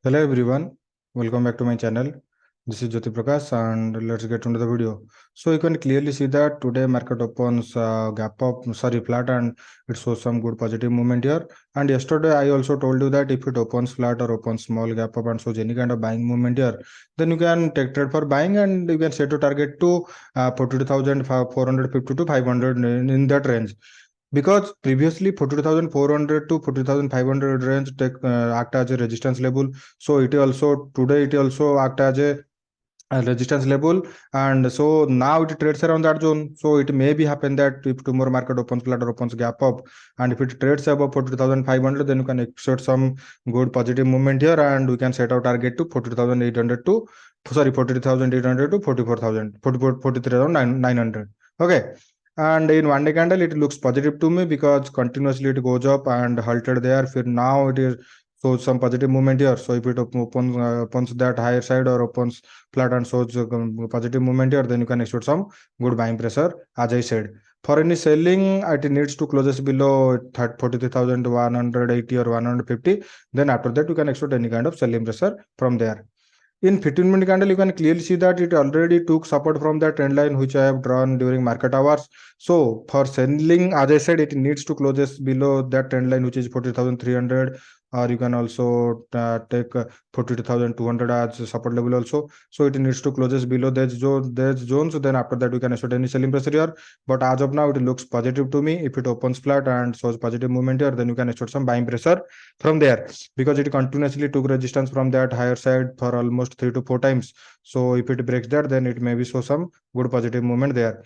Hello everyone, welcome back to my channel. This is Jyoti Prakash and let's get into the video. So you can clearly see that today market opens flat, and it shows some good positive movement here. And yesterday I also told you that if it opens flat or opens small gap up and shows any kind of buying movement here, then you can take trade for buying and you can set a target to 42,450 to 500 in that range. Because previously 42,400 to 40,500 range act as a resistance level, so today it also act as a resistance level, and so now it trades around that zone. So it may be happen that if tomorrow market opens flat or opens gap up, and if it trades above 42,500, then you can expect some good positive movement here, and we can set our target to 42,800 to 43,800 to 43,900. Okay. And in one day candle, it looks positive to me because continuously it goes up and halted there. For now, it is shows some positive movement here. So if it opens that higher side or opens flat and shows positive movement here, then you can expect some good buying pressure. As I said, for any selling, it needs to closes below 43,180 or 150. Then after that, you can expect any kind of selling pressure from there. In 15-minute candle, you can clearly see that it already took support from that trend line which I have drawn during market hours. So for selling, as I said, it needs to closes below that trend line which is 40,300, or you can also take 42,200 as support level also. So it needs to closes below that zone. So then after that, we can expect any selling pressure here. But as of now, it looks positive to me. If it opens flat and shows positive movement here, then you can expect some buying pressure from there, because it continuously took resistance from that higher side for almost 3 to 4 times. So if it breaks that, then it may be show some good positive movement there.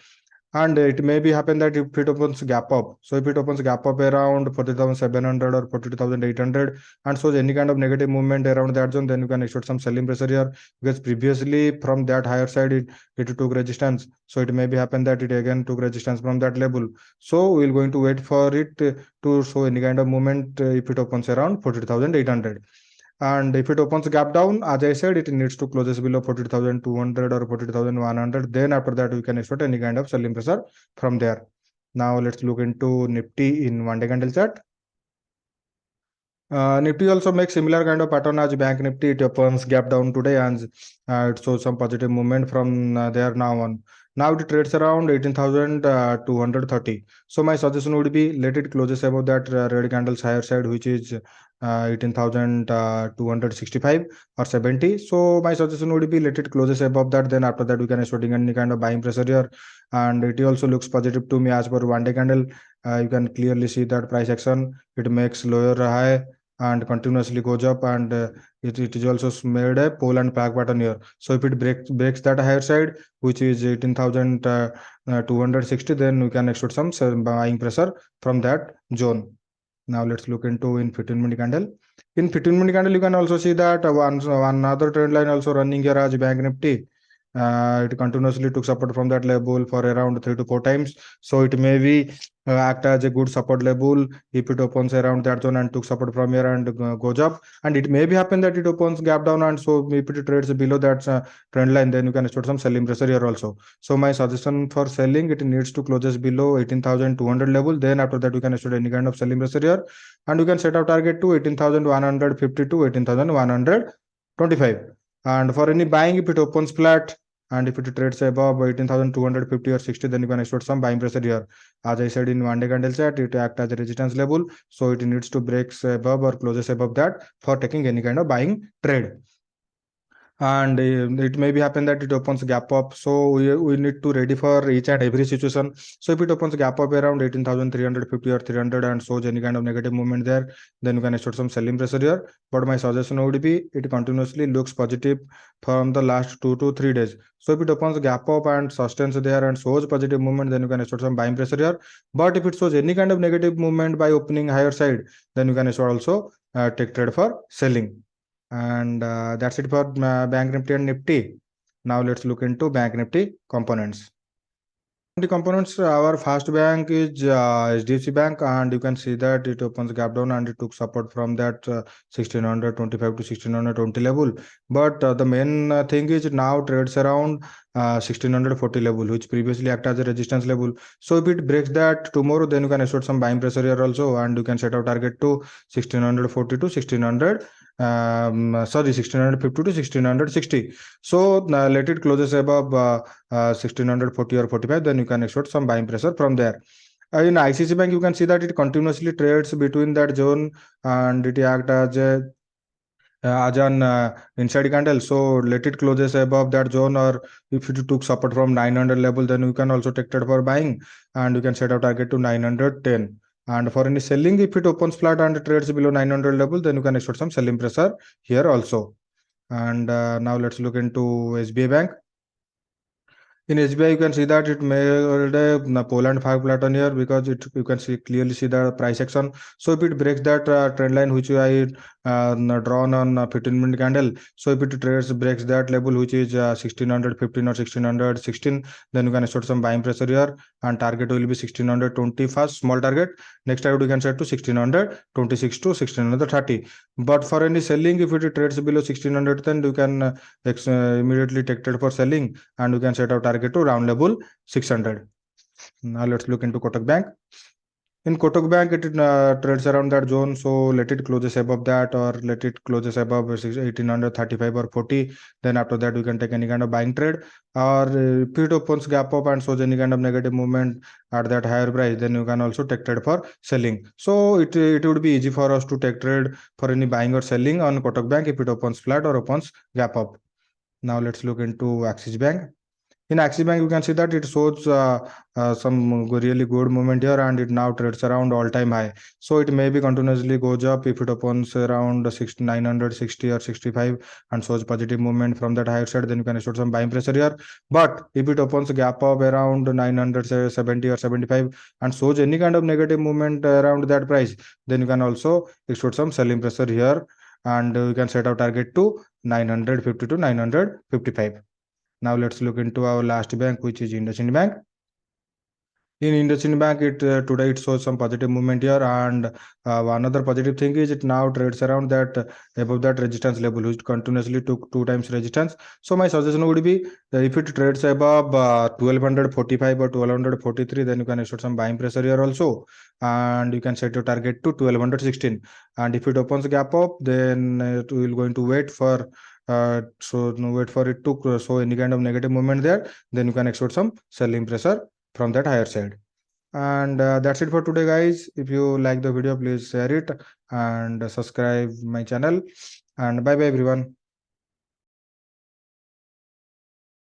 And it may be happen that if it opens gap up, so if it opens gap up around 40,700 or 42,800 and shows any kind of negative movement around that zone, then you can expect some selling pressure here, because previously from that higher side it took resistance. So it may be happen that it again took resistance from that level. So we're going to wait for it to show any kind of movement if it opens around 40,800. And if it opens gap down, as I said, it needs to closes below 40,200 or 40,100. Then after that, we can expect any kind of selling pressure from there. Now let's look into Nifty in one day candle chart. Nifty also makes similar kind of pattern as Bank Nifty. It opens gap down today and it shows some positive movement from there now on. Now it trades around 18,230. So my suggestion would be let it closes above that red candle's higher side, which is 18,265 or 70. So my suggestion would be let it closes above that. Then after that, we can expect any kind of buying pressure here. And it also looks positive to me as per one day candle. You can clearly see that price action. It makes lower high and continuously goes up, and it is also made a pole and back pattern here. So if it breaks that higher side, which is 18,260, then we can expect some buying pressure from that zone. Now let's look into in 15-minute candle. In 15-minute candle, you can also see that one other trend line also running here as Bank Nifty. It continuously took support from that level for around 3 to 4 times. So it may be act as a good support level if it opens around that zone and took support from here and goes up. And it may be happen that it opens gap down, and so if it trades below that trend line, then you can expect some selling pressure here also. So my suggestion for selling, it needs to closes below 18,200 level. Then after that, we can expect any kind of selling pressure here, and we can set our target to 18,150 to 18,125. And for any buying, if it opens flat and if it trades above 18,250 or 60, then you can expect some buying pressure here. As I said in one day candle chart, it acts as a resistance level, so it needs to break above or closes above that for taking any kind of buying trade. And it may be happen that it opens gap up, so we need to ready for each and every situation. So if it opens gap up around 18,350 or 300 and shows any kind of negative movement there, then you can expect some selling pressure here. But my suggestion would be it continuously looks positive from the last 2 to 3 days. So if it opens gap up and sustains there and shows positive movement, then you can expect some buying pressure here. But if it shows any kind of negative movement by opening higher side, then you can expect also take trade for selling. And that's it for Bank Nifty and Nifty. Now let's look into Bank Nifty components. The components, our first bank is HDFC Bank, and you can see that it opens gap down and it took support from that 1625 to 1620 level. But the main thing is now trades around 1640 level, which previously acted as a resistance level. So if it breaks that tomorrow, then you can expect some buying pressure here also, and you can set our target to 1640 to 1600. sorry, 1650 to 1660. So let it closes above 1640 or 45, then you can expect some buying pressure from there. In ICC Bank, you can see that it continuously trades between that zone, and it act as an inside candle. So let it closes above that zone, or if you took support from 900 level, then you can also take it for buying, and you can set a target to 910. And for any selling, if it opens flat and trades below 900 level, then you can expect some selling pressure here also. And now let's look into SBI Bank. In SBI, you can see that it made a Poland 5 pattern here, because you can clearly see the price action. So if it breaks that trend line which I drawn on 15-minute candle, so if it breaks that level which is 1615 or 1616, then you can start some buying pressure here, and target will be 1620 first, small target. Next target you can set to 1626 to 1630. But for any selling, if it trades below 1600, then you can immediately take trade for selling, and you can set out target to round level 600. Now let's look into Kotak Bank. In Kotak Bank, it trades around that zone, so let it closes above that, or let it closes above 1835 or 40. Then after that, you can take any kind of buying trade, or if it opens gap up and shows any kind of negative movement at that higher price, then you can also take trade for selling. So it would be easy for us to take trade for any buying or selling on Kotak Bank if it opens flat or opens gap up. Now let's look into Axis Bank. In Axis Bank, you can see that it shows some really good movement here, and it now trades around all-time high. So it maybe continuously goes up if it opens around 960 or 65 and shows positive movement from that higher side, then you can expect some buying pressure here. But if it opens a gap of around 970 or 75 and shows any kind of negative movement around that price, then you can also expect some selling pressure here, and you can set our target to 950 to 955. Now let's look into our last bank, which is IndusInd Bank. In IndusInd Bank, it today it shows some positive movement here, and one other positive thing is it now trades around that above that resistance level, which continuously took 2 times resistance. So my suggestion would be if it trades above 1245 or 1243, then you can expect some buying pressure here also, and you can set your target to 1216. And if it opens gap up, then it will going to wait for wait for it to show any kind of negative movement there, then you can expect some selling pressure from that higher side. And that's it for today, guys. If you like the video, please share it and subscribe my channel, and bye bye everyone.